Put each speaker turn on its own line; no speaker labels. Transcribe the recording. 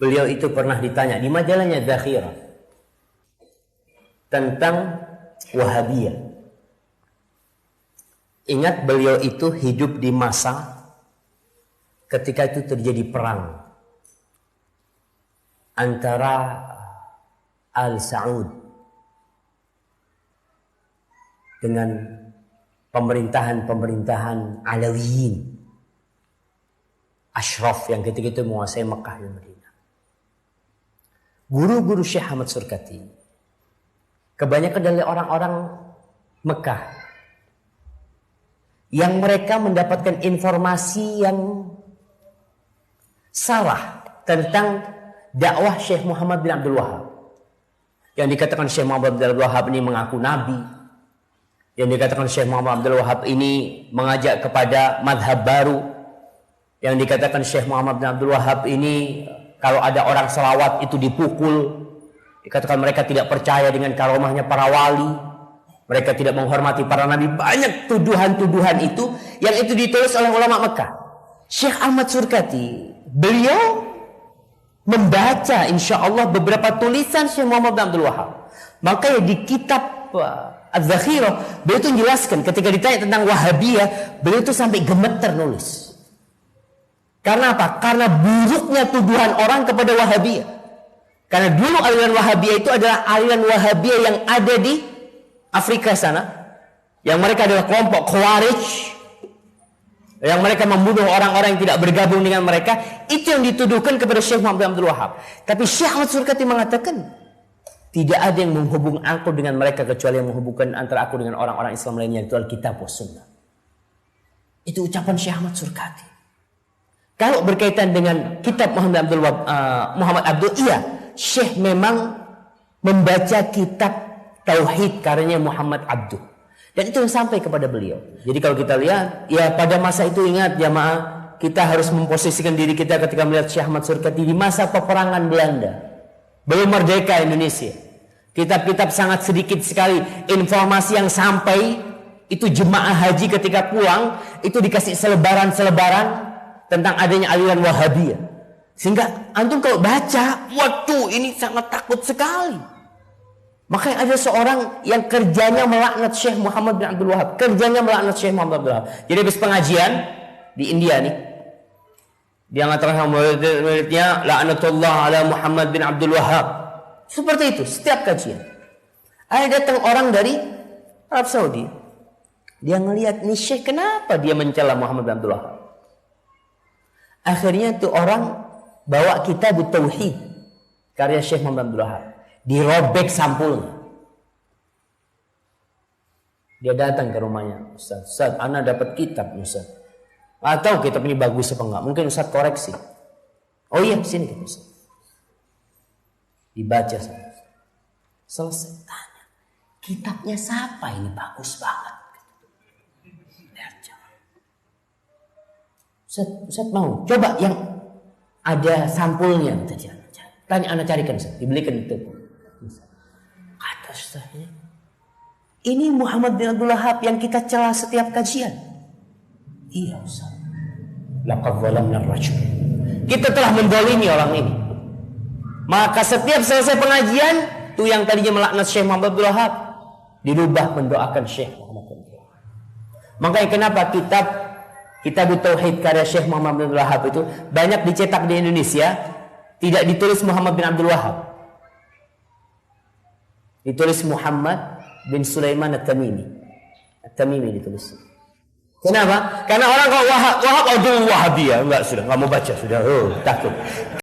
Beliau itu pernah ditanya di majalahnya Dzakhirah tentang Wahabiyah. Ingat, beliau itu hidup di masa ketika itu terjadi perang antara Al Saud dengan pemerintahan Alawiyin, Ashraf yang ketika itu menguasai Mekah dan Madinah. Guru-guru Syekh Ahmad Surkati kebanyakan dari orang-orang Mekah yang mereka mendapatkan informasi yang salah tentang dakwah Syekh Muhammad bin Abdul Wahab. Yang dikatakan Syekh Muhammad bin Abdul Wahab ini mengaku nabi. Yang dikatakan Syekh Muhammad bin Abdul Wahab ini mengajak kepada madhab baru. Yang dikatakan Syekh Muhammad bin Abdul Wahab ini kalau ada orang selawat itu dipukul. Dikatakan mereka tidak percaya dengan karomahnya para wali. Mereka tidak menghormati para nabi. Banyak tuduhan-tuduhan itu yang itu ditulis oleh ulama Mekah. Syekh Ahmad Surkati, beliau membaca insya Allah beberapa tulisan Syekh Muhammad bin Abdul Wahab. Makanya di kitab Az-Zakhirah beliau itu menjelaskan ketika ditanya tentang Wahabiyah, beliau itu sampai gemeter nulis. Karena apa? Karena buruknya tuduhan orang kepada Wahabiyah. Karena dulu aliran Wahabiyah itu adalah aliran Wahabiyah yang ada di Afrika sana, yang mereka adalah kelompok Khawarij, yang mereka membunuh orang-orang yang tidak bergabung dengan mereka. Itu yang dituduhkan kepada Syekh Muhammad bin Abdul Wahab. Tapi Syekh Ahmad Surkati mengatakan tidak ada yang menghubung aku dengan mereka kecuali yang menghubungkan antara aku dengan orang-orang Islam lainnya, itu Alkitab wa Sunnah. Itu ucapan Syekh Ahmad Surkati. Kalau berkaitan dengan kitab Muhammad Abdul, iya, Syekh memang membaca kitab Tauhid karyanya Muhammad Abduh. Dan itu yang sampai kepada beliau. Jadi kalau kita lihat, ya pada masa itu ingat jamaah, kita harus memposisikan diri kita ketika melihat Syekh Ahmad Surkati di masa peperangan Belanda. Belum merdeka Indonesia. Kitab-kitab sangat sedikit sekali. Informasi yang sampai, itu jemaah haji ketika pulang, itu dikasih selebaran-selebaran tentang adanya aliran Wahabiyah. Sehingga antum kalau baca, waduh ini sangat takut sekali. Makanya ada seorang yang kerjanya melaknat Syekh Muhammad bin Abdul Wahab. Kerjanya melaknat Syekh Muhammad bin Abdul Wahab. Jadi habis pengajian di India nih, dia mengatakan muridnya laknatullah ala Muhammad bin Abdul Wahab. Seperti itu setiap kajian. Ada datang orang dari Arab Saudi. Dia ngelihat nih Syekh, kenapa dia mencela Muhammad bin Abdul Wahab? Akhirnya tuh orang bawa kitab Tauhid karya Syekh Muhammad bin Abdul Wahab. Dirobek sampulnya. Dia datang ke rumahnya, Ustaz, ana dapat kitab Ustaz. Atau kitab ini bagus apa enggak? Mungkin Ustaz koreksi. Oh iya, sini Ustaz. Dibaca saja. Selesai tanya, kitabnya siapa ini bagus banget? Ustaz mau coba yang ada sampulnya. Tanya anak carikan Ustaz, dibelikan itu. Kata Ustaz, ini Muhammad bin Abdul Wahab yang kita celah setiap kajian. Iya Ustaz. Laqad zalamna ar-rajul. Kita telah mendolimi orang ini. Maka setiap selesai pengajian, tuh yang tadinya melaknat Syekh Muhammad bin Abdul Wahab dirubah mendoakan Syekh Muhammad bin Abdul Wahab. Makanya kenapa kitab Tauhid karya Syekh Muhammad bin Abdul Wahab itu banyak dicetak di Indonesia, tidak ditulis Muhammad bin Abdul Wahab. Ditulis Muhammad bin Sulaiman At-Tamimi. At-Tamimi ditulis. Kenapa? Karena orang kalau Wahab, aduh Wahabiyah, enggak, sudah enggak mau baca, sudah takut.